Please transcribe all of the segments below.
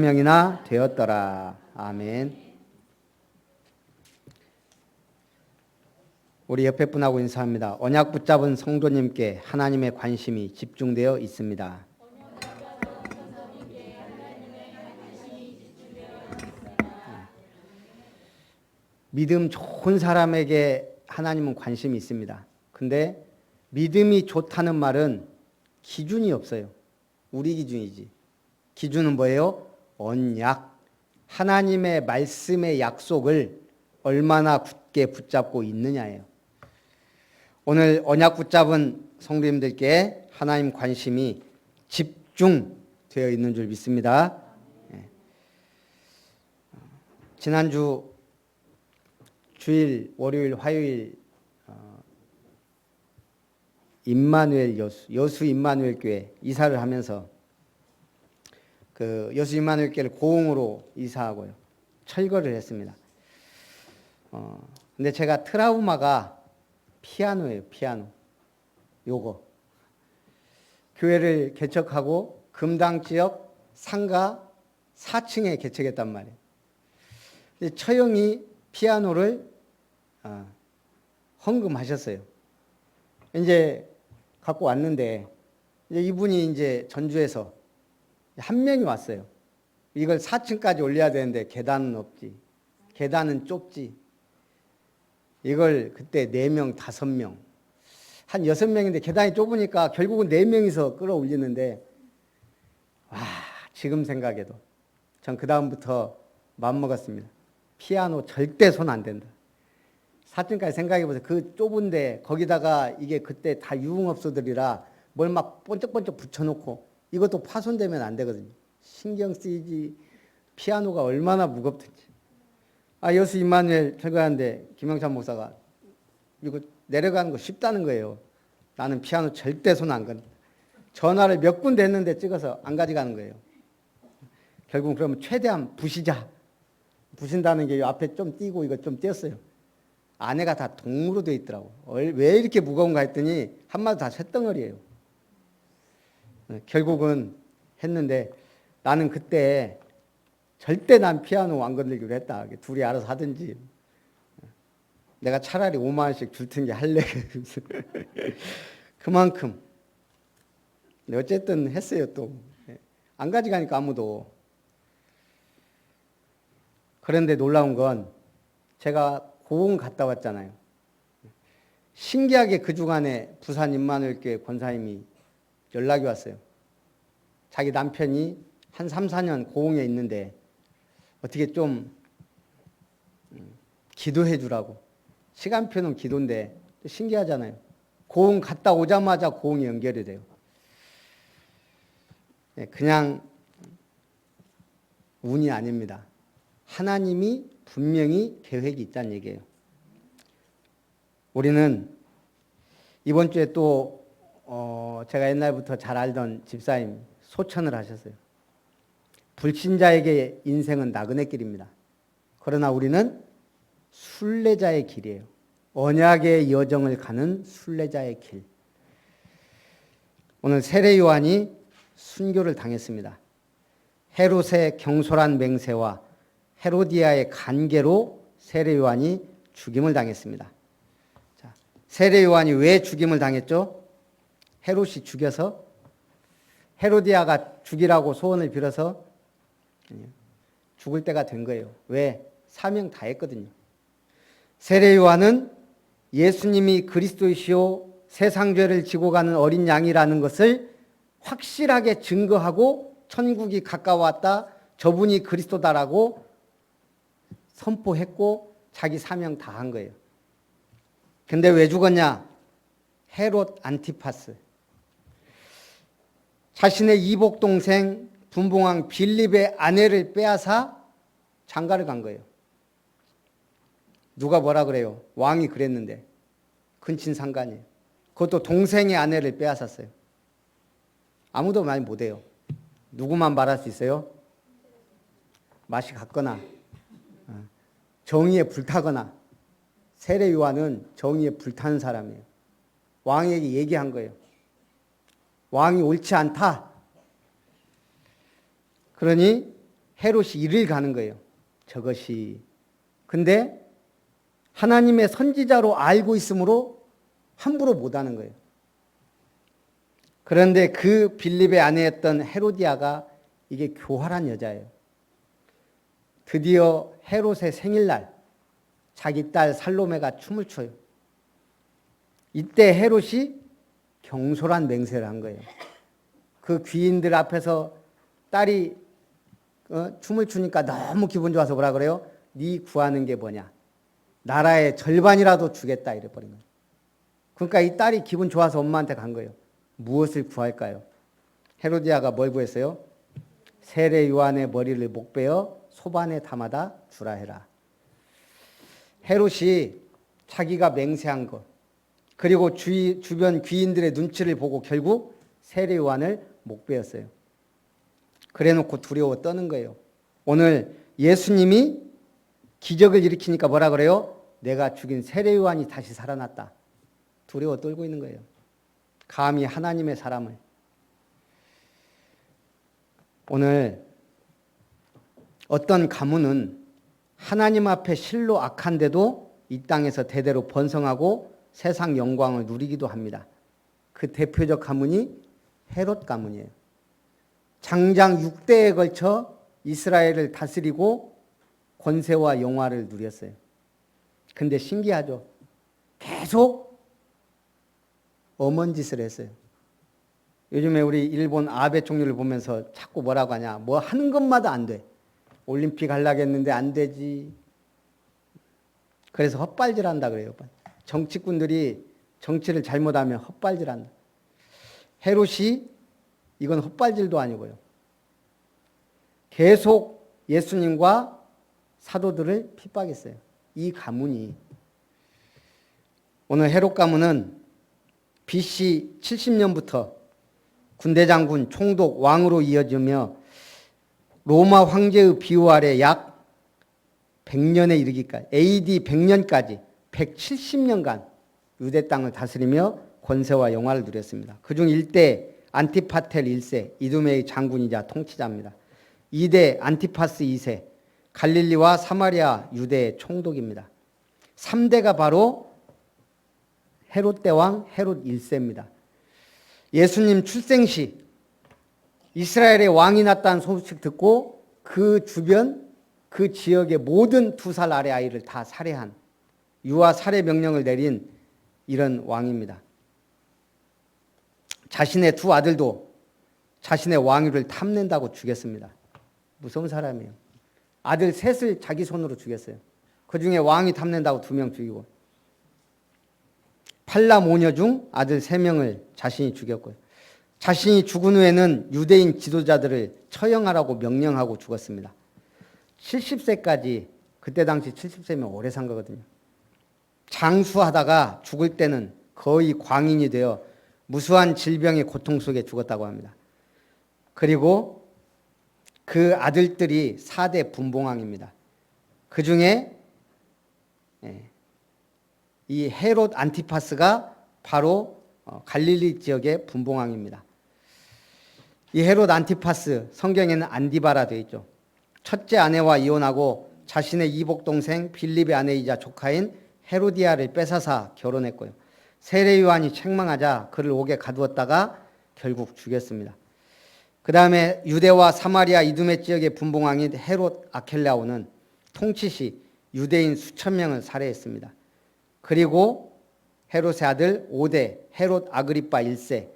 명이나 되었더라. 아멘. 우리 옆에 분하고 인사합니다. 언약 붙잡은 성도님께 하나님의 관심이 집중되어 있습니다. 믿음 좋은 사람에게 하나님은 관심이 있습니다. 근데 믿음이 좋다는 말은 기준이 없어요. 우리 기준이지. 기준은 뭐예요? 언약. 하나님의 말씀의 약속을 얼마나 굳게 붙잡고 있느냐예요. 오늘 언약 붙잡은 성도님들께 하나님 관심이 집중되어 있는 줄 믿습니다. 지난주 주일, 월요일, 화요일 임마누엘 여수 임마누엘 교회 이사를 하면서 그 여수 임마누엘 교회를 고흥으로 이사하고요. 철거를 했습니다. 근데 제가 트라우마가 피아노예요. 피아노. 요거. 교회를 개척하고 금당 지역 상가 4층에 개척했단 말이에요. 근데 처형이 피아노를 헌금하셨어요. 이제 갖고 왔는데 이제 이분이 이제 전주에서 한 명이 왔어요. 이걸 4층까지 올려야 되는데 계단은 없지. 계단은 좁지. 이걸 그때 4명, 5명, 한 6명인데 계단이 좁으니까 결국은 4명이서 끌어올리는데 지금 생각해도 전 그 다음부터 마음먹었습니다. 피아노 절대 손 안 된다. 4층까지 생각해보세요. 그 좁은데 거기다가 이게 그때 다 유흥업소들이라 뭘 막 번쩍번쩍 붙여놓고 이것도 파손되면 안 되거든요. 신경 쓰이지. 피아노가 얼마나 무겁든지. 여수 임마누엘 철거하는데 김영찬 목사가 이거 내려가는 거 쉽다는 거예요. 나는 피아노 절대 손 안 건다. 전화를 몇 군데 했는데 찍어서 안 가져가는 거예요. 결국은 그러면 최대한 부시자. 부신다는 게 앞에 좀 띄고 이거 좀 띄었어요. 안에가 다 동으로 되어 있더라고. 왜 이렇게 무거운가 했더니 한마디 다 쇳덩어리예요. 결국은 했는데 나는 그때 절대 난 피아노 안 건들기로 했다. 둘이 알아서 하든지. 내가 차라리 5만 원씩 줄 텐게 할래. 그만큼. 어쨌든 했어요 또. 안 가져가니까 아무도. 그런데 놀라운 건 제가 고흥 갔다 왔잖아요. 신기하게 그 주간에 부산 임마누엘교회 권사님이 연락이 왔어요. 자기 남편이 한 3, 4년 고흥에 있는데 어떻게 좀 기도해 주라고. 시간표는 기도인데 신기하잖아요. 고흥 갔다 오자마자 고흥이 연결이 돼요. 그냥 운이 아닙니다. 하나님이 분명히 계획이 있다는 얘기예요. 우리는 이번 주에 또 제가 옛날부터 잘 알던 집사님 소천을 하셨어요. 불신자에게 인생은 나그네 길입니다. 그러나 우리는 순례자의 길이에요. 언약의 여정을 가는 순례자의 길. 오늘 세례 요한이 순교를 당했습니다. 헤롯의 경솔한 맹세와 헤로디아의 간계로 세례 요한이 죽임을 당했습니다. 자, 세례 요한이 왜 죽임을 당했죠? 헤롯이 죽여서 헤로디아가 죽이라고 소원을 빌어서 죽을 때가 된 거예요. 왜? 사명 다 했거든요. 세례 요한은 예수님이 그리스도이시오 세상 죄를 지고 가는 어린 양이라는 것을 확실하게 증거하고 천국이 가까웠다. 저분이 그리스도다라고 선포했고 자기 사명 다 한 거예요. 근데 왜 죽었냐? 헤롯 안티파스. 자신의 이복 동생 분봉왕 빌립의 아내를 빼앗아 장가를 간 거예요. 누가 뭐라 그래요? 왕이 그랬는데 근친상간이에요. 그것도 동생의 아내를 빼앗았어요. 아무도 말 못해요. 누구만 말할 수 있어요? 맛이 갔거나 정의에 불타거나. 세례 요한은 정의에 불타는 사람이에요. 왕에게 얘기한 거예요. 왕이 옳지 않다. 그러니 헤롯이 이를 가는 거예요. 저것이. 근데 하나님의 선지자로 알고 있으므로 함부로 못하는 거예요. 그런데 그 빌립의 아내였던 헤로디아가 이게 교활한 여자예요. 드디어 헤롯의 생일날 자기 딸 살로메가 춤을 춰요. 이때 헤롯이 경솔한 맹세를 한 거예요. 그 귀인들 앞에서 딸이 춤을 추니까 너무 기분 좋아서 뭐라 그래요? 네 구하는 게 뭐냐? 나라의 절반이라도 주겠다 이래버린 거예요. 그러니까 이 딸이 기분 좋아서 엄마한테 간 거예요. 무엇을 구할까요? 헤로디아가 뭘 구했어요? 세례 요한의 머리를 목베어 소반에 담아다 주라 해라. 헤롯이 자기가 맹세한 것, 그리고 주변 귀인들의 눈치를 보고 결국 세례 요한을 목베었어요. 그래놓고 두려워 떠는 거예요. 오늘 예수님이 기적을 일으키니까 뭐라 그래요? 내가 죽인 세례 요한이 다시 살아났다. 두려워 떨고 있는 거예요. 감히 하나님의 사람을. 오늘 어떤 가문은 하나님 앞에 실로 악한데도 이 땅에서 대대로 번성하고 세상 영광을 누리기도 합니다. 그 대표적 가문이 헤롯 가문이에요. 장장 6대에 걸쳐 이스라엘을 다스리고 권세와 영화를 누렸어요. 근데 신기하죠. 계속 엄한 짓을 했어요. 요즘에 우리 일본 아베 총리를 보면서 자꾸 뭐라고 하냐. 뭐 하는 것마다 안 돼. 올림픽 하려고 했는데 안 되지. 그래서 헛발질한다 그래요. 정치꾼들이 정치를 잘못하면 헛발질한다. 헤롯이 이건 헛발질도 아니고요. 계속 예수님과 사도들을 핍박했어요. 이 가문이. 오늘 헤롯 가문은 BC 70년부터 군대장군, 총독, 왕으로 이어지며 로마 황제의 비호 아래 약 100년에 이르기까지, AD 100년까지 170년간 유대 땅을 다스리며 권세와 영화를 누렸습니다. 그중 1대 안티파텔 1세, 이두메의 장군이자 통치자입니다. 2대 안티파스 2세, 갈릴리와 사마리아 유대의 총독입니다. 3대가 바로 헤롯 대왕 헤롯 1세입니다. 예수님 출생시 이스라엘의 왕이 났다는 소식 듣고 그 주변 그 지역의 모든 2살 아래 아이를 다 살해한, 유아 살해 명령을 내린 이런 왕입니다. 자신의 2 아들도 자신의 왕위를 탐낸다고 죽였습니다. 무서운 사람이에요. 아들 3을 자기 손으로 죽였어요. 그중에 왕위 탐낸다고 2명 죽이고, 팔라 모녀 중 아들 3명을 자신이 죽였고요. 자신이 죽은 후에는 유대인 지도자들을 처형하라고 명령하고 죽었습니다. 70세까지, 그때 당시 70세면 오래 산 거거든요. 장수하다가 죽을 때는 거의 광인이 되어 무수한 질병의 고통 속에 죽었다고 합니다. 그리고 그 아들들이 4대 분봉왕입니다. 그 중에 이 헤롯 안티파스가 바로 갈릴리 지역의 분봉왕입니다. 이 헤롯 안티파스, 성경에는 안디바라 되어 있죠. 첫째 아내와 이혼하고 자신의 이복 동생 빌립의 아내이자 조카인 헤로디아를 뺏어서 결혼했고요. 세례 요한이 책망하자 그를 옥에 가두었다가 결국 죽였습니다. 그 다음에 유대와 사마리아 이두메 지역의 분봉왕인 헤롯 아켈라오는 통치 시 유대인 수천 명을 살해했습니다. 그리고 헤롯의 아들 5대 헤롯 아그리파 1세,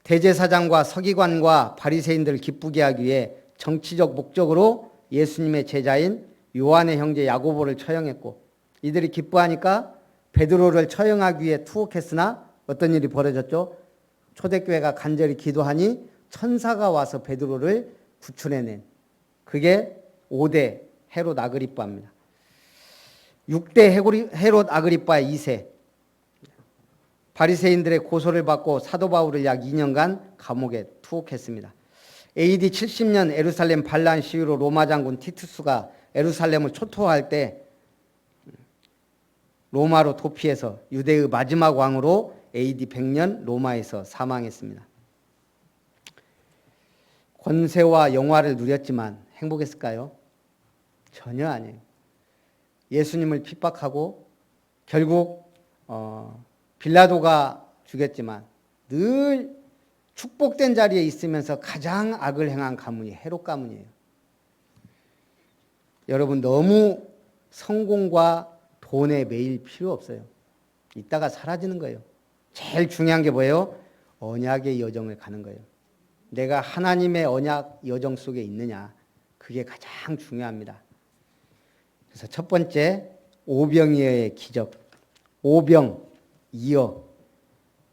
대제사장과 서기관과 바리새인들을 기쁘게 하기 위해 정치적 목적으로 예수님의 제자인 요한의 형제 야고보를 처형했고, 이들이 기뻐하니까 베드로를 처형하기 위해 투옥했으나 어떤 일이 벌어졌죠? 초대교회가 간절히 기도하니 천사가 와서 베드로를 구출해낸, 그게 5대 헤롯 아그리빠입니다. 6대 헤롯 아그리빠 2세, 바리새인들의 고소를 받고 사도 바울을 약 2년간 감옥에 투옥했습니다. AD 70년 예루살렘 반란 시위로 로마 장군 티투스가 예루살렘을 초토화할 때 로마로 도피해서 유대의 마지막 왕으로 AD 100년 로마에서 사망했습니다. 권세와 영화를 누렸지만 행복했을까요? 전혀 아니에요. 예수님을 핍박하고 결국 빌라도가 죽였지만 늘 축복된 자리에 있으면서 가장 악을 행한 가문이 헤롯 가문이에요. 여러분 너무 성공과 돈에 매일 필요 없어요. 이따가 사라지는 거예요. 제일 중요한 게 뭐예요? 언약의 여정을 가는 거예요. 내가 하나님의 언약 여정 속에 있느냐, 그게 가장 중요합니다. 그래서 첫 번째, 오병이어의 기적. 오병이어,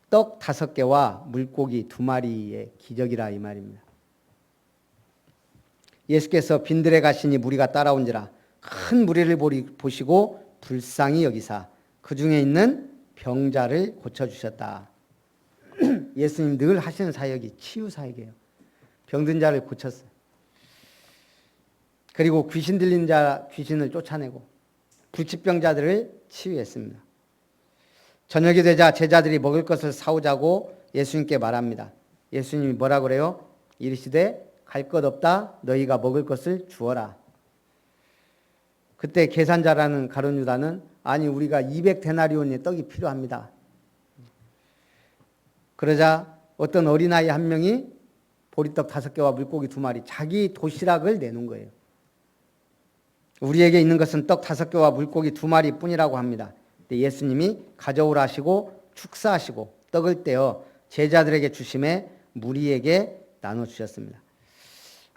떡 5개와 물고기 2마리의 기적이라 이 말입니다. 예수께서 빈들에 가시니 무리가 따라온지라 큰 무리를 보시고 불쌍히 여기사 그 중에 있는 병자를 고쳐주셨다. 예수님 늘 하시는 사역이 치유 사역이에요. 병든 자를 고쳤어요. 그리고 귀신 들린 자 귀신을 쫓아내고 불치병자들을 치유했습니다. 저녁이 되자 제자들이 먹을 것을 사오자고 예수님께 말합니다. 예수님이 뭐라 그래요? 이르시되 갈 것 없다. 너희가 먹을 것을 주어라. 그때 계산자라는 가룟 유다는 아니 우리가 200데나리온의 떡이 필요합니다. 그러자 어떤 어린아이 한 명이 보리떡 5개와 물고기 2마리 자기 도시락을 내놓은 거예요. 우리에게 있는 것은 떡 5개와 물고기 2마리 뿐이라고 합니다. 예수님이 가져오라 하시고 축사하시고 떡을 떼어 제자들에게 주심에 무리에게 나눠주셨습니다.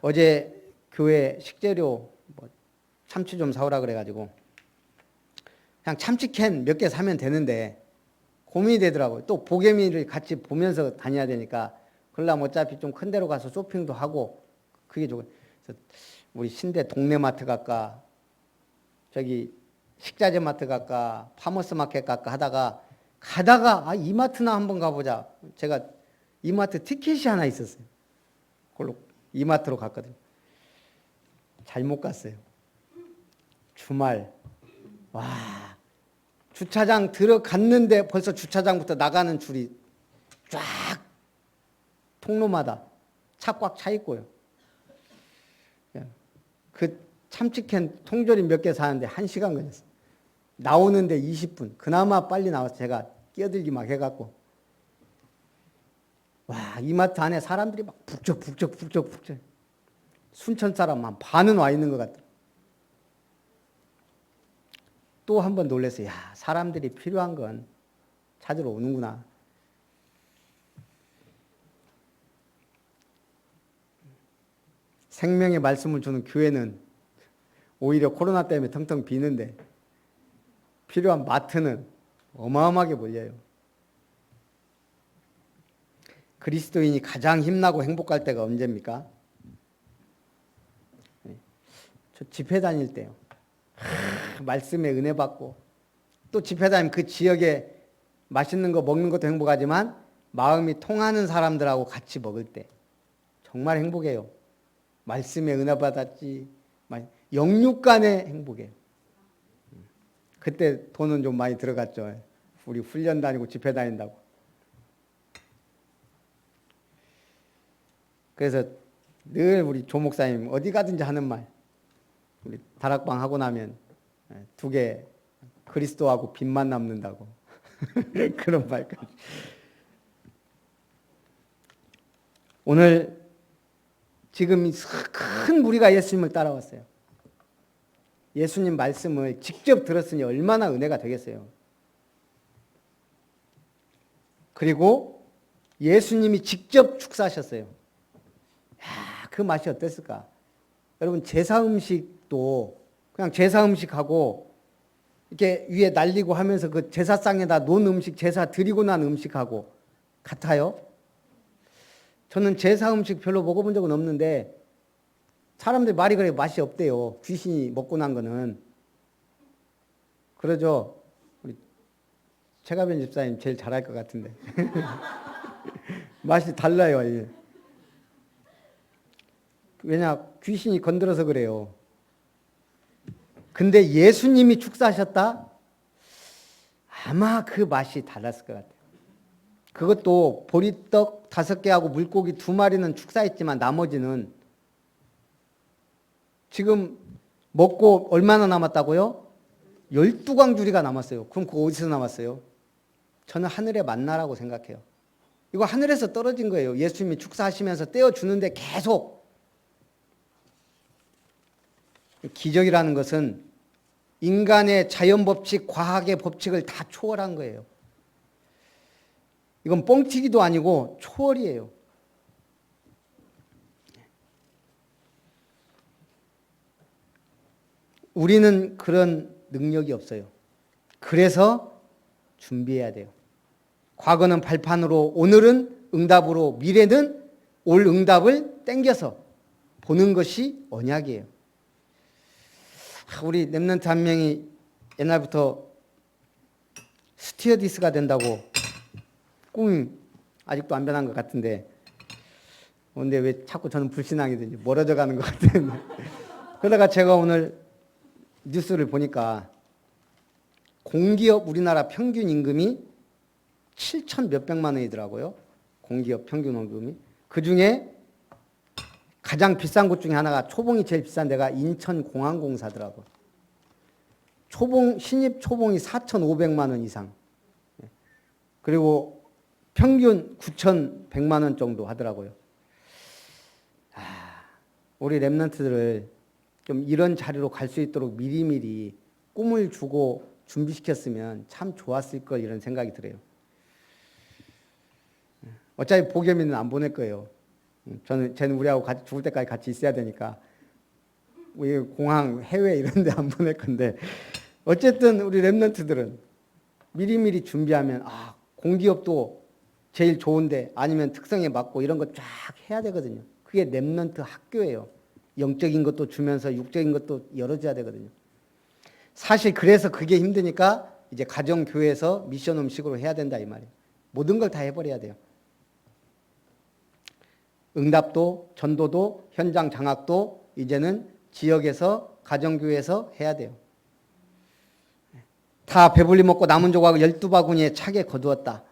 어제 교회 식재료 참치 좀 사오라 그래가지고 그냥 참치캔 몇 개 사면 되는데 고민이 되더라고요. 또 보개미를 같이 보면서 다녀야 되니까 그러려면 어차피 좀 큰 데로 가서 쇼핑도 하고 그게 좋아요. 그래서 우리 신대 동네 마트 갈까 저기 식자재 마트 갈까 파머스 마켓 갈까 가다가 이마트나 한번 가보자. 제가 이마트 티켓이 하나 있었어요. 그걸로 이마트로 갔거든요. 잘못 갔어요. 주말. 와, 주차장 들어갔는데 벌써 주차장부터 나가는 줄이 쫙 통로마다 차 꽉 차 있고요. 그 참치캔 통조림 몇 개 사는데 1시간 걸렸어요. 나오는데 20분. 그나마 빨리 나와서 제가 끼어들기 막 해갖고. 와, 이마트 안에 사람들이 막 북적북적. 순천 사람 한 반은 와 있는 것 같더라고요. 또 한 번 놀랐어요. 야, 사람들이 필요한 건 찾으러 오는구나. 생명의 말씀을 주는 교회는 오히려 코로나 때문에 텅텅 비는데 필요한 마트는 어마어마하게 몰려요. 그리스도인이 가장 힘나고 행복할 때가 언제입니까? 저 집회 다닐 때요. 말씀에 은혜 받고 또 집회 다니면 그 지역에 맛있는 거 먹는 것도 행복하지만 마음이 통하는 사람들하고 같이 먹을 때 정말 행복해요. 말씀에 은혜 받았지 영육 간의 행복이에요. 그때 돈은 좀 많이 들어갔죠. 우리 훈련 다니고 집회 다닌다고. 그래서 늘 우리 조 목사님 어디 가든지 하는 말, 우리 다락방 하고 나면 2개 그리스도하고 빚만 남는다고 그런 말까지. 오늘 지금 큰 무리가 예수님을 따라왔어요. 예수님 말씀을 직접 들었으니 얼마나 은혜가 되겠어요. 그리고 예수님이 직접 축사하셨어요. 야, 그 맛이 어땠을까? 여러분 제사 음식도 그냥 제사 음식하고 이렇게 위에 날리고 하면서 그 제사상에다 놓은 음식, 제사 드리고 난 음식하고 같아요? 저는 제사 음식 별로 먹어본 적은 없는데 사람들이 말이 그래 맛이 없대요. 귀신이 먹고 난 거는. 그러죠? 우리 최가변 집사님 제일 잘할 것 같은데. 맛이 달라요. 예. 왜냐? 귀신이 건드려서 그래요. 근데 예수님이 축사하셨다? 아마 그 맛이 달랐을 것 같아요. 그것도 보리떡 5개하고 물고기 2마리는 축사했지만 나머지는 지금 먹고 얼마나 남았다고요? 12광주리가 남았어요. 그럼 그거 어디서 남았어요? 저는 하늘의 만나라고 생각해요. 이거 하늘에서 떨어진 거예요. 예수님이 축사하시면서 떼어주는데 계속. 기적이라는 것은 인간의 자연법칙, 과학의 법칙을 다 초월한 거예요. 이건 뻥튀기도 아니고 초월이에요. 우리는 그런 능력이 없어요. 그래서 준비해야 돼요. 과거는 발판으로, 오늘은 응답으로, 미래는 올 응답을 땡겨서 보는 것이 언약이에요. 우리 랩런트 한 명이 옛날부터 스튜어디스가 된다고 꿈이 아직도 안 변한 것 같은데, 근데 왜 자꾸 저는 불신앙이 되지? 멀어져 가는 것 같은데. 그러다가 제가 오늘 뉴스를 보니까 공기업 우리나라 평균 임금이 7천 몇백만 원이더라고요. 공기업 평균 임금이. 그중에 가장 비싼 곳 중에 하나가, 초봉이 제일 비싼 데가 인천공항공사더라고. 신입 초봉이 4,500만 원 이상. 그리고 평균 9,100만 원 정도 하더라고요. 우리 랩런트들을 좀 이런 자리로 갈 수 있도록 미리미리 꿈을 주고 준비시켰으면 참 좋았을 걸, 이런 생각이 들어요. 어차피 보겸이는 안 보낼 거예요. 쟤는 우리하고 같이 죽을 때까지 같이 있어야 되니까 우리 공항, 해외 이런 데 안 보낼 건데, 어쨌든 우리 랩런트들은 미리미리 준비하면 공기업도 제일 좋은데, 아니면 특성에 맞고 이런 거 쫙 해야 되거든요. 그게 랩런트 학교예요. 영적인 것도 주면서 육적인 것도 열어줘야 되거든요. 사실 그래서 그게 힘드니까 이제 가정교회에서 미션 음식으로 해야 된다 이 말이에요. 모든 걸 다 해버려야 돼요. 응답도, 전도도, 현장 장악도 이제는 지역에서, 가정교회에서 해야 돼요. 다 배불리 먹고 남은 조각을 12바구니에 차게 거두었다.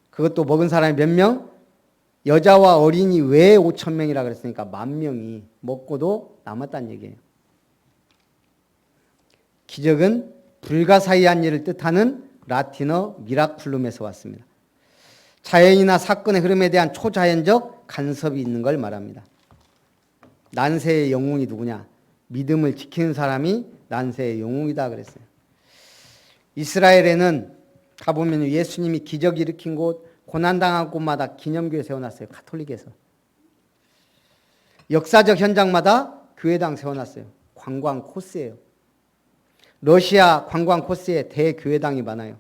그것도 먹은 사람이 몇 명? 여자와 어린이 외에 5,000명이라 그랬으니까 10,000명이 먹고도 남았다는 얘기예요. 기적은 불가사의한 일을 뜻하는 라틴어 미라쿨룸에서 왔습니다. 자연이나 사건의 흐름에 대한 초자연적 간섭이 있는 걸 말합니다. 난세의 영웅이 누구냐? 믿음을 지키는 사람이 난세의 영웅이다 그랬어요. 이스라엘에는 가보면 예수님이 기적 일으킨 곳, 고난당한 곳마다 기념교회 세워놨어요. 가톨릭에서. 역사적 현장마다 교회당 세워놨어요. 관광 코스예요. 러시아 관광 코스에 대교회당이 많아요.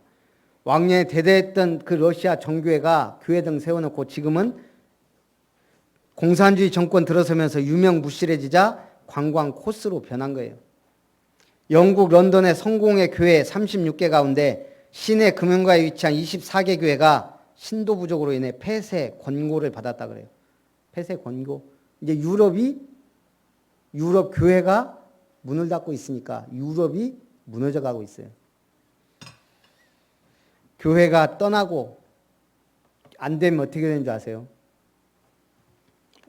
왕년에 대대했던 그 러시아 정교회가 교회당 세워놓고 지금은 공산주의 정권 들어서면서 유명무실해지자 관광 코스로 변한 거예요. 영국 런던의 성공의 교회 36개 가운데 시내 금융가에 위치한 24개 교회가 신도 부족으로 인해 폐쇄 권고를 받았다 그래요. 폐쇄 권고. 이제 유럽 교회가 문을 닫고 있으니까 유럽이 무너져 가고 있어요. 교회가 떠나고 안 되면 어떻게 되는 줄 아세요?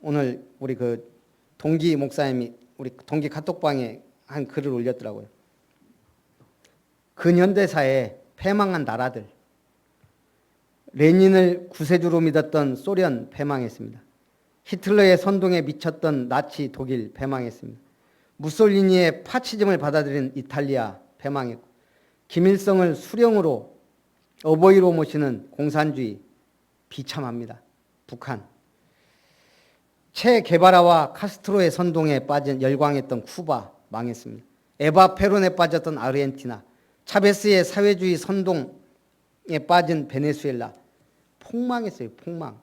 오늘 우리 그 동기 목사님이 우리 동기 카톡방에 한 글을 올렸더라고요. 근현대사에 패망한 나라들, 레닌을 구세주로 믿었던 소련 패망했습니다. 히틀러의 선동에 미쳤던 나치 독일 패망했습니다. 무솔리니의 파치즘을 받아들인 이탈리아 패망했고, 김일성을 수령으로 어버이로 모시는 공산주의 비참합니다. 북한. 체 게바라와 카스트로의 선동에 빠진 열광했던 쿠바 망했습니다. 에바 페론에 빠졌던 아르헨티나, 차베스의 사회주의 선동에 빠진 베네수엘라 폭망했어요. 폭망.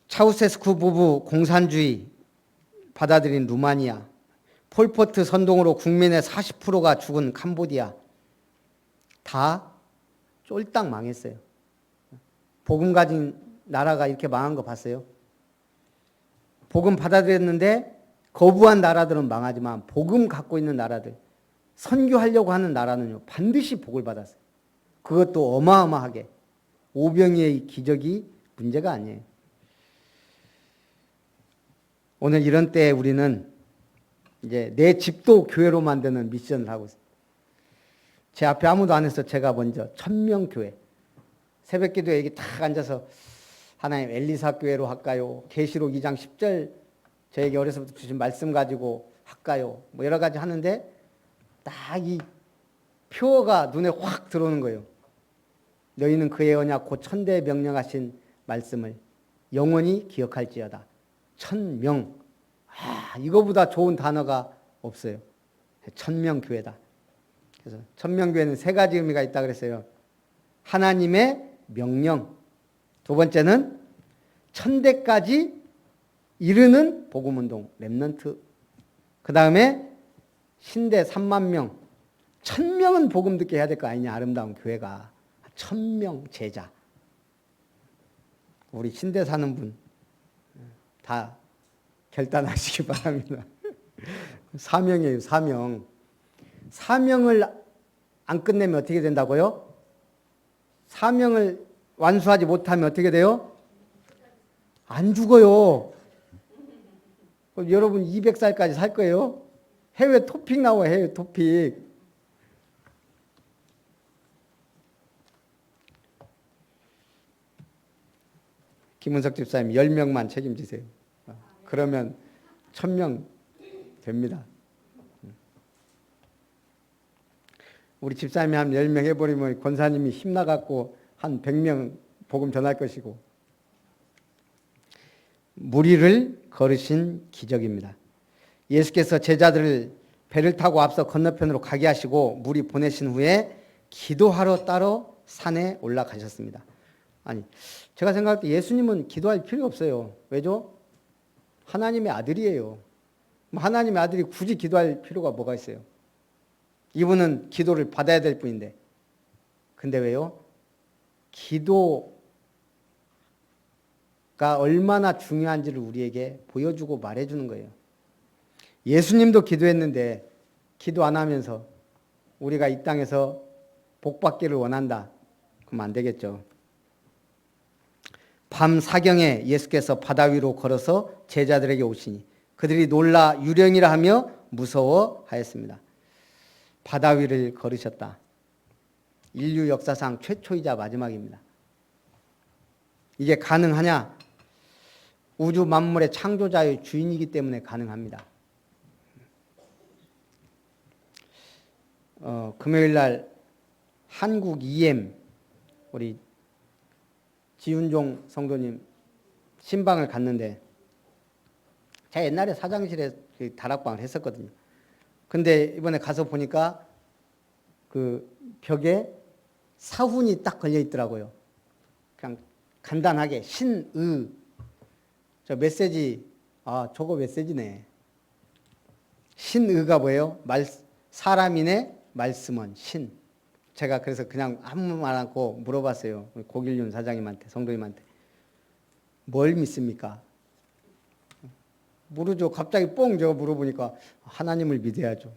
차우세스쿠 부부 공산주의 받아들인 루마니아, 폴포트 선동으로 국민의 40%가 죽은 캄보디아, 다 쫄딱 망했어요. 복음 가진 나라가 이렇게 망한 거 봤어요? 복음 받아들였는데 거부한 나라들은 망하지만 복음 갖고 있는 나라들, 선교하려고 하는 나라는요, 반드시 복을 받았어요. 그것도 어마어마하게. 오병이의 기적이 문제가 아니에요. 오늘 이런 때에 우리는 이제 내 집도 교회로 만드는 미션을 하고 있습니다. 제 앞에 아무도 안 해서 제가 먼저 1000명 교회. 새벽 기도에 여기 딱 앉아서 하나님 엘리사 교회로 할까요? 계시록 2장 10절 저에게 어려서부터 주신 말씀 가지고 할까요? 뭐 여러 가지 하는데 딱 이 표어가 눈에 확 들어오는 거예요. 너희는 그의 언약 곧 천대에 명령하신 말씀을 영원히 기억할지어다. 1000명. 이거보다 좋은 단어가 없어요. 1000명 교회다. 그래서 1000명 교회는 세 가지 의미가 있다 그랬어요. 하나님의 명령. 두 번째는 천대까지 이르는 복음운동, 렘넌트. 그 다음에 신대 3만 명. 1000명은 복음 듣게 해야 될 거 아니냐, 아름다운 교회가. 1000명 제자. 우리 신대 사는 분 다 결단하시기 바랍니다. 사명이에요, 사명. 사명을 안 끝내면 어떻게 된다고요? 사명을 완수하지 못하면 어떻게 돼요? 안 죽어요. 여러분 200살까지 살 거예요? 해외 토픽 나와요, 해외 토픽. 김은석 집사님 10명만 책임지세요. 그러면 1000명 됩니다. 우리 집사님이 한 10명 해버리면 권사님이 힘나갖고 한 100명 복음 전할 것이고. 무리를 걸으신 기적입니다. 예수께서 제자들을 배를 타고 앞서 건너편으로 가게 하시고 무리 보내신 후에 기도하러 따로 산에 올라가셨습니다. 아니, 제가 생각할 때 예수님은 기도할 필요 없어요. 왜죠? 하나님의 아들이에요. 하나님의 아들이 굳이 기도할 필요가 뭐가 있어요? 이분은 기도를 받아야 될 뿐인데. 근데 왜요? 기도가 얼마나 중요한지를 우리에게 보여주고 말해주는 거예요. 예수님도 기도했는데 기도 안 하면서 우리가 이 땅에서 복 받기를 원한다. 그럼 안 되겠죠. 밤 사경에 예수께서 바다 위로 걸어서 제자들에게 오시니 그들이 놀라 유령이라 하며 무서워하였습니다. 바다 위를 걸으셨다. 인류 역사상 최초이자 마지막입니다. 이게 가능하냐? 우주 만물의 창조자의 주인이기 때문에 가능합니다. 금요일 날 한국 EM 우리 지윤종 성도님 신방을 갔는데 제가 옛날에 사장실에 다락방을 했었거든요. 근데 이번에 가서 보니까 그 벽에 사훈이 딱 걸려 있더라고요. 그냥 간단하게 신의. 저 메시지, 저거 메시지네. 신의가 뭐예요? 사람이네 말씀은 신. 제가 그래서 그냥 아무 말 않고 물어봤어요. 고길윤 사장님한테, 성도님한테. 뭘 믿습니까? 모르죠. 갑자기 뽕 제가 물어보니까 하나님을 믿어야죠.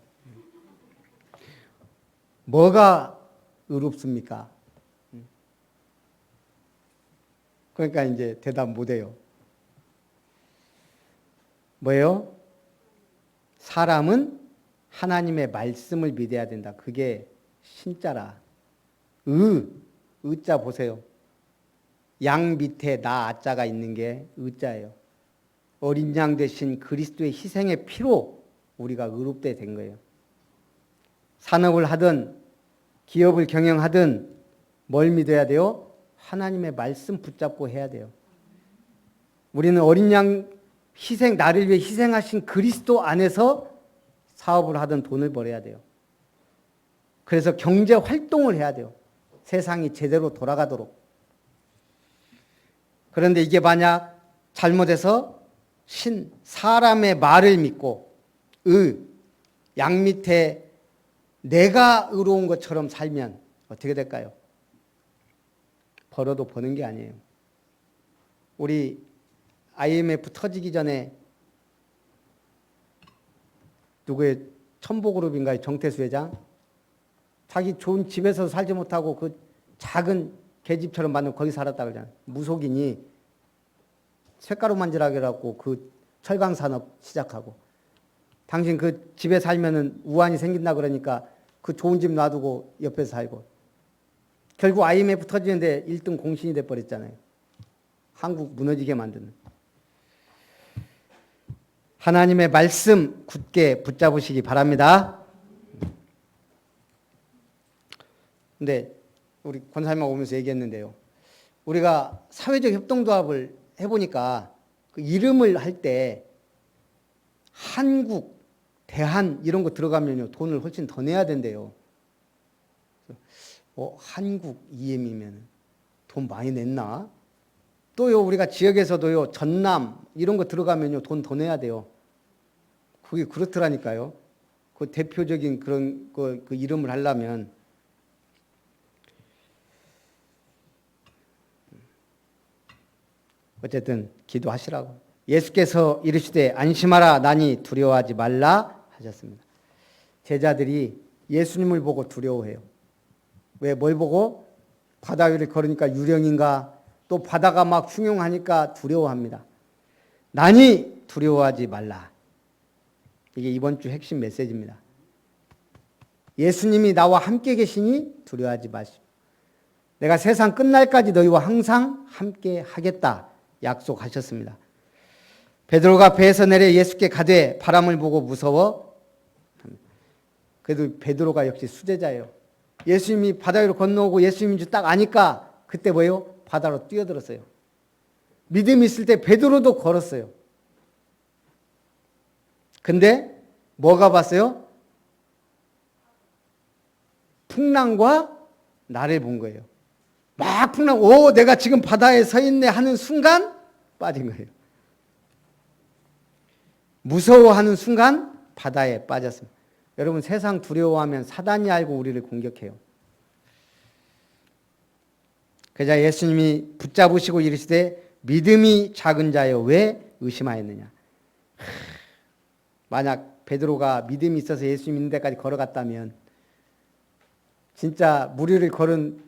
뭐가 의롭습니까? 그러니까 이제 대답 못해요. 뭐예요? 사람은 하나님의 말씀을 믿어야 된다. 그게 신자라. 의자 보세요. 양 밑에 나 아자가 있는 게 의자예요. 어린 양 대신 그리스도의 희생의 피로 우리가 의롭게 된 거예요. 산업을 하든 기업을 경영하든 뭘 믿어야 돼요? 하나님의 말씀 붙잡고 해야 돼요. 우리는 어린 양 희생, 나를 위해 희생하신 그리스도 안에서 사업을 하든 돈을 벌어야 돼요. 그래서 경제 활동을 해야 돼요. 세상이 제대로 돌아가도록. 그런데 이게 만약 잘못해서 사람의 말을 믿고 양 밑에 내가 의로운 것처럼 살면 어떻게 될까요? 벌어도 버는 게 아니에요. 우리 IMF 터지기 전에 누구의 첨보그룹인가요? 정태수 회장? 자기 좋은 집에서 살지 못하고 그 작은 계집처럼 만든 거기 살았다 그러잖아요. 무속인이 쇳가루 만지라고 그 철강 산업 시작하고. 당신 그 집에 살면은 우환이 생긴다 그러니까 그 좋은 집 놔두고 옆에 살고. 결국 IMF 터지는데 1등 공신이 돼버렸잖아요. 한국 무너지게 만드는. 하나님의 말씀 굳게 붙잡으시기 바랍니다. 근데 우리 권사님하고 오면서 얘기했는데요. 우리가 사회적 협동조합을 해보니까 그 이름을 할 때 한국, 대한 이런 거 들어가면요 돈을 훨씬 더 내야 된대요. 한국 EM이면 돈 많이 냈나? 또요 우리가 지역에서도요 전남 이런 거 들어가면요 돈 더 내야 돼요. 그게 그렇더라니까요. 그 대표적인 그런 그 이름을 하려면. 어쨌든 기도하시라고. 예수께서 이르시되 안심하라 나니 두려워하지 말라 하셨습니다. 제자들이 예수님을 보고 두려워해요. 왜? 뭘 보고? 바다 위를 걸으니까 유령인가? 또 바다가 막 흉흉하니까 두려워합니다. 나니 두려워하지 말라. 이게 이번 주 핵심 메시지입니다. 예수님이 나와 함께 계시니 두려워하지 마시오. 내가 세상 끝날까지 너희와 항상 함께 하겠다 약속하셨습니다. 베드로가 배에서 내려 예수께 가되 바람을 보고 무서워. 그래도 베드로가 역시 수제자예요. 예수님이 바다 위로 건너오고 예수님인 줄 딱 아니까 그때 뭐예요? 바다로 뛰어들었어요. 믿음이 있을 때 베드로도 걸었어요. 근데 뭐가 봤어요? 풍랑과 나를 본 거예요. 막 풍랑, 내가 지금 바다에 서 있네 하는 순간 빠진 거예요. 무서워하는 순간 바다에 빠졌습니다. 여러분 세상 두려워하면 사단이 알고 우리를 공격해요. 그러자 예수님이 붙잡으시고 이르시되 믿음이 작은 자여 왜 의심하였느냐. 만약 베드로가 믿음이 있어서 예수님 있는 데까지 걸어갔다면 진짜 무리를 걸은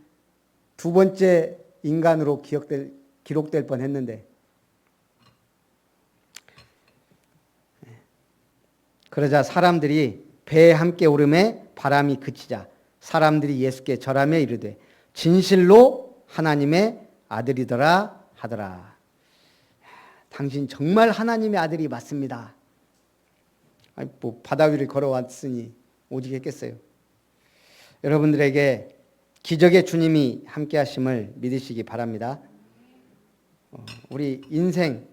두 번째 인간으로 기록될 뻔했는데 그러자 사람들이 배에 함께 오름에 바람이 그치자 사람들이 예수께 절하며 이르되 진실로 하나님의 아들이더라 하더라. 당신 정말 하나님의 아들이 맞습니다. 뭐 바다 위를 걸어왔으니 오직 했겠어요. 여러분들에게 기적의 주님이 함께 하심을 믿으시기 바랍니다. 우리 인생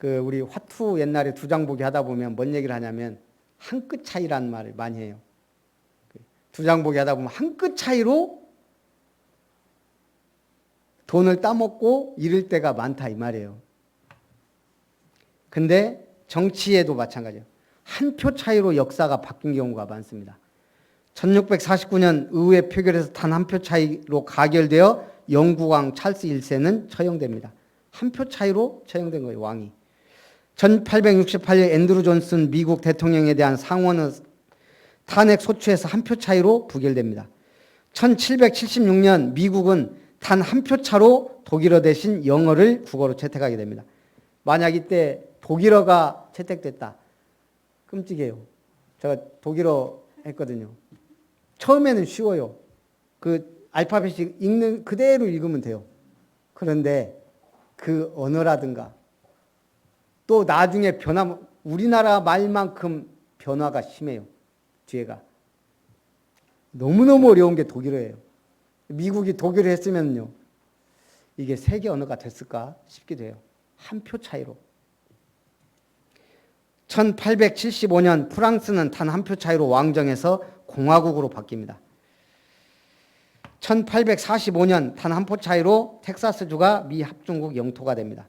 우리 화투 옛날에 두 장 보기 하다 보면 뭔 얘기를 하냐면 한 끗 차이라는 말을 많이 해요. 두 장 보기 하다 보면 한 끗 차이로 돈을 따먹고 잃을 때가 많다 이 말이에요. 근데 정치에도 마찬가지예요. 한 표 차이로 역사가 바뀐 경우가 많습니다. 1649년 의회 표결에서 단 한 표 차이로 가결되어 영국왕 찰스 1세는 처형됩니다. 한 표 차이로 처형된 거예요, 왕이. 1868년 앤드루 존슨 미국 대통령에 대한 상원의 탄핵 소추에서 한 표 차이로 부결됩니다. 1776년 미국은 단 한 표 차로 독일어 대신 영어를 국어로 채택하게 됩니다. 만약 이때 독일어가 채택됐다. 끔찍해요. 제가 독일어 했거든요. 처음에는 쉬워요. 그 알파벳이 읽는 그대로 읽으면 돼요. 그런데 그 언어라든가 또 나중에 우리나라 말만큼 변화가 심해요. 뒤에가. 너무너무 어려운 게 독일어예요. 미국이 독일어 했으면요. 이게 세계 언어가 됐을까 싶기도 해요. 한 표 차이로. 1875년 프랑스는 단 한 표 차이로 왕정에서 공화국으로 바뀝니다. 1845년 단 한 표 차이로 텍사스주가 미 합중국 영토가 됩니다.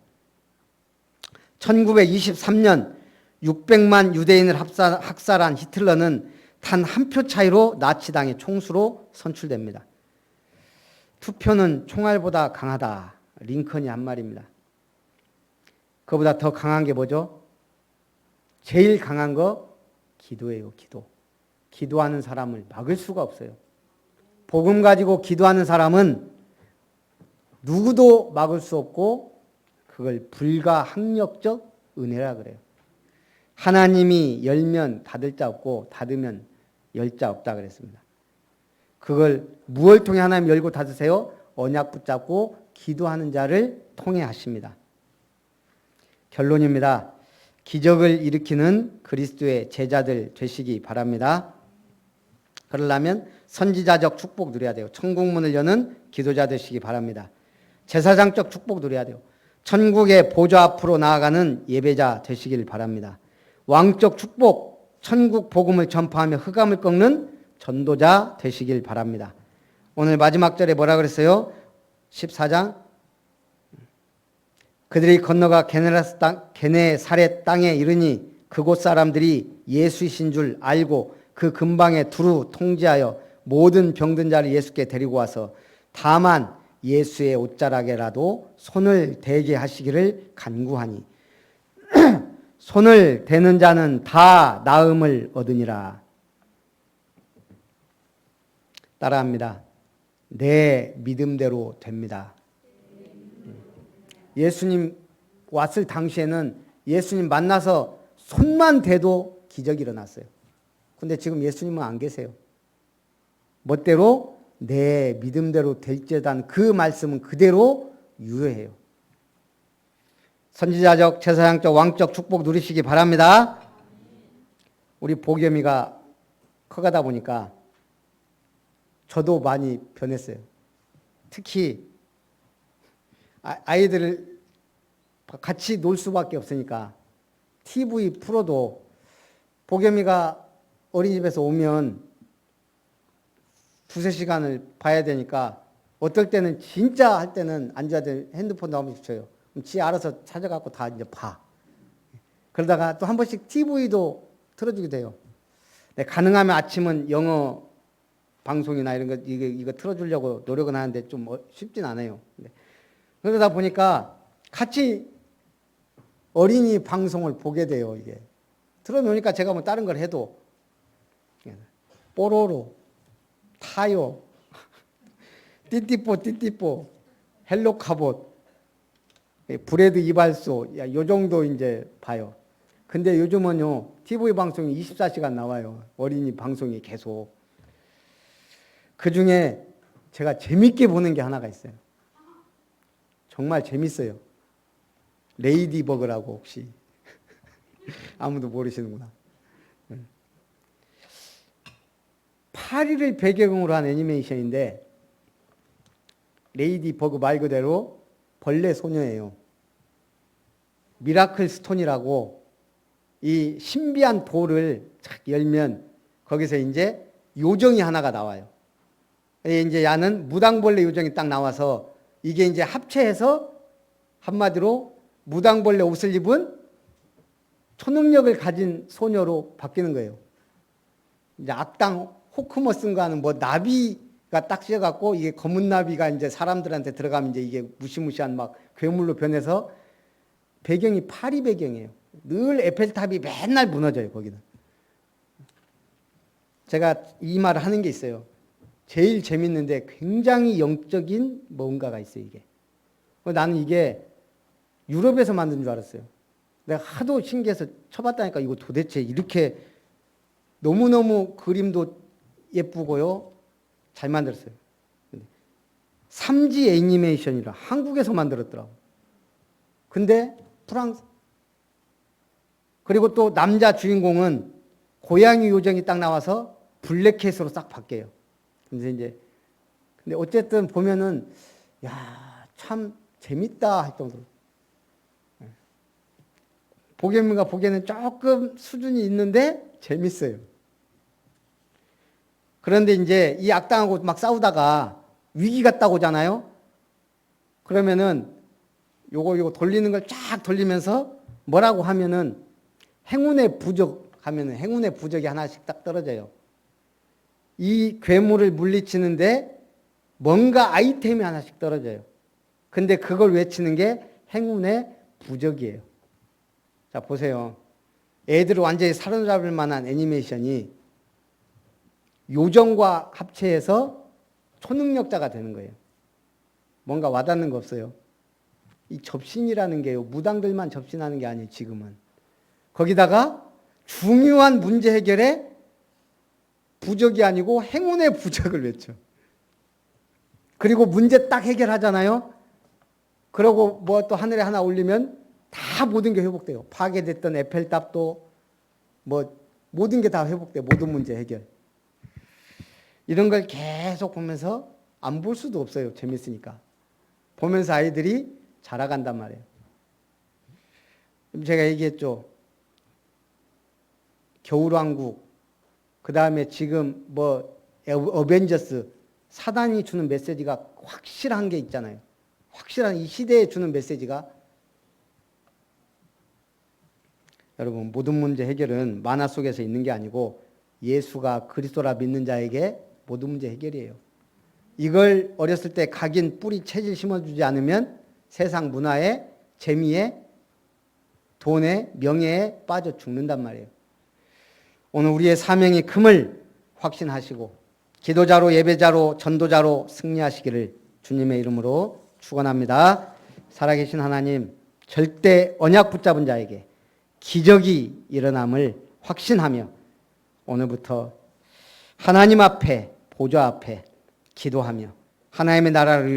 1923년 600만 유대인을 학살한 히틀러는 단 한 표 차이로 나치당의 총수로 선출됩니다. 투표는 총알보다 강하다. 링컨이 한 말입니다. 그보다 더 강한 게 뭐죠? 제일 강한 거 기도예요. 기도. 기도하는 사람을 막을 수가 없어요. 복음 가지고 기도하는 사람은 누구도 막을 수 없고 그걸 불가항력적 은혜라 그래요. 하나님이 열면 닫을 자 없고 닫으면 열 자 없다 그랬습니다. 그걸 무엇을 통해 하나님 열고 닫으세요? 언약 붙잡고 기도하는 자를 통해 하십니다. 결론입니다. 기적을 일으키는 그리스도의 제자들 되시기 바랍니다. 그러려면 선지자적 축복 누려야 돼요. 천국문을 여는 기도자 되시기 바랍니다. 제사장적 축복 누려야 돼요. 천국의 보좌 앞으로 나아가는 예배자 되시길 바랍니다. 왕적 축복, 천국 복음을 전파하며 흑암을 꺾는 전도자 되시길 바랍니다. 오늘 마지막 절에 뭐라 그랬어요? 14장 그들이 건너가 게네사렛 땅에 이르니 그곳 사람들이 예수이신 줄 알고 그 근방에 두루 통제하여 모든 병든 자를 예수께 데리고 와서 다만 예수의 옷자락에라도 손을 대게 하시기를 간구하니 손을 대는 자는 다 나음을 얻으니라. 따라합니다. 내 믿음대로 됩니다. 예수님 왔을 당시에는 예수님 만나서 손만 대도 기적이 일어났어요. 근데 지금 예수님은 안 계세요. 멋대로 내 믿음대로 될지어다 그 말씀은 그대로 유효해요. 선지자적, 제사장적, 왕적 축복 누리시기 바랍니다. 우리 보겸이가 커가다 보니까 저도 많이 변했어요. 특히 아이들을 같이 놀 수밖에 없으니까 TV 풀어도 보겸이가 어린이집에서 오면 두세 시간을 봐야 되니까 어떨 때는 진짜 할 때는 앉아야 돼 핸드폰 나오면 붙여요. 그럼 지 알아서 찾아갖고 다 이제 봐. 그러다가 또 한 번씩 TV도 틀어주게 돼요. 네, 가능하면 아침은 영어 방송이나 이런 거 이거 틀어주려고 노력은 하는데 좀 쉽진 않아요. 네. 그러다 보니까 같이 어린이 방송을 보게 돼요. 이게 틀어놓으니까 제가 뭐 다른 걸 해도 뽀로로, 타요, 띠띠뽀, 헬로카봇, 브레드 이발소, 요 정도 이제 봐요. 근데 요즘은요, TV 방송이 24시간 나와요. 어린이 방송이 계속. 그 중에 제가 재밌게 보는 게 하나가 있어요. 정말 재밌어요. 레이디버그라고 혹시 아무도 모르시는구나. 파리를 배경으로 한 애니메이션인데 레이디버그 말 그대로 벌레 소녀예요. 미라클 스톤이라고 이 신비한 볼을 착 열면 거기서 이제 요정이 하나가 나와요. 이제 야는 무당벌레 요정이 딱 나와서 이게 이제 합체해서 한마디로 무당벌레 옷을 입은 초능력을 가진 소녀로 바뀌는 거예요. 이제 악당 호크머스인가는 뭐 나비가 딱 씌어갖고 이게 검은 나비가 이제 사람들한테 들어가면 이제 이게 무시무시한 막 괴물로 변해서 배경이 파리 배경이에요. 늘 에펠탑이 맨날 무너져요, 거기는. 제가 이 말을 하는 게 있어요. 제일 재밌는데 굉장히 영적인 뭔가가 있어요, 이게. 나는 이게 유럽에서 만든 줄 알았어요. 내가 하도 신기해서 쳐봤다니까 이거 도대체 이렇게 너무너무 그림도 예쁘고요. 잘 만들었어요. 3D 애니메이션이라 한국에서 만들었더라고. 근데 프랑스. 그리고 또 남자 주인공은 고양이 요정이 딱 나와서 블랙캣으로 싹 바뀌어요. 근데 어쨌든 보면은 야, 참 재밌다 할 정도로. 보겸이가 보기에는 조금 수준이 있는데 재밌어요. 그런데 이제 이 악당하고 막 싸우다가 위기가 딱 오잖아요. 그러면은 요거 돌리는 걸 쫙 돌리면서 뭐라고 하면은 행운의 부적 하면은 행운의 부적이 하나씩 딱 떨어져요. 이 괴물을 물리치는데 뭔가 아이템이 하나씩 떨어져요. 근데 그걸 외치는 게 행운의 부적이에요. 자, 보세요. 애들을 완전히 사로잡을 만한 애니메이션이 요정과 합체해서 초능력자가 되는 거예요. 뭔가 와닿는 거 없어요? 이 접신이라는 게요. 무당들만 접신하는 게 아니에요. 지금은. 거기다가 중요한 문제 해결에 부적이 아니고 행운의 부적을 외쳐. 그리고 문제 딱 해결하잖아요. 그러고 뭐 또 하늘에 하나 올리면 다 모든 게 회복돼요. 파괴됐던 에펠탑도 뭐 모든 게 다 회복돼요. 모든 문제 해결. 이런 걸 계속 보면서 안 볼 수도 없어요. 재밌으니까. 보면서 아이들이 자라간단 말이에요. 제가 얘기했죠. 겨울왕국, 그 다음에 지금 뭐 어벤져스, 사단이 주는 메시지가 확실한 게 있잖아요. 확실한 이 시대에 주는 메시지가, 여러분, 모든 문제 해결은 만화 속에서 있는 게 아니고 예수가 그리스도라 믿는 자에게 모든 문제 해결이에요. 이걸 어렸을 때 각인 뿌리 체질 심어주지 않으면 세상 문화에, 재미에, 돈에, 명예에 빠져 죽는단 말이에요. 오늘 우리의 사명이 큼을 확신하시고 기도자로, 예배자로, 전도자로 승리하시기를 주님의 이름으로 축원합니다. 살아계신 하나님, 절대 언약 붙잡은 자에게 기적이 일어남을 확신하며 오늘부터 하나님 앞에, 보좌 앞에 기도하며 하나님의 나라를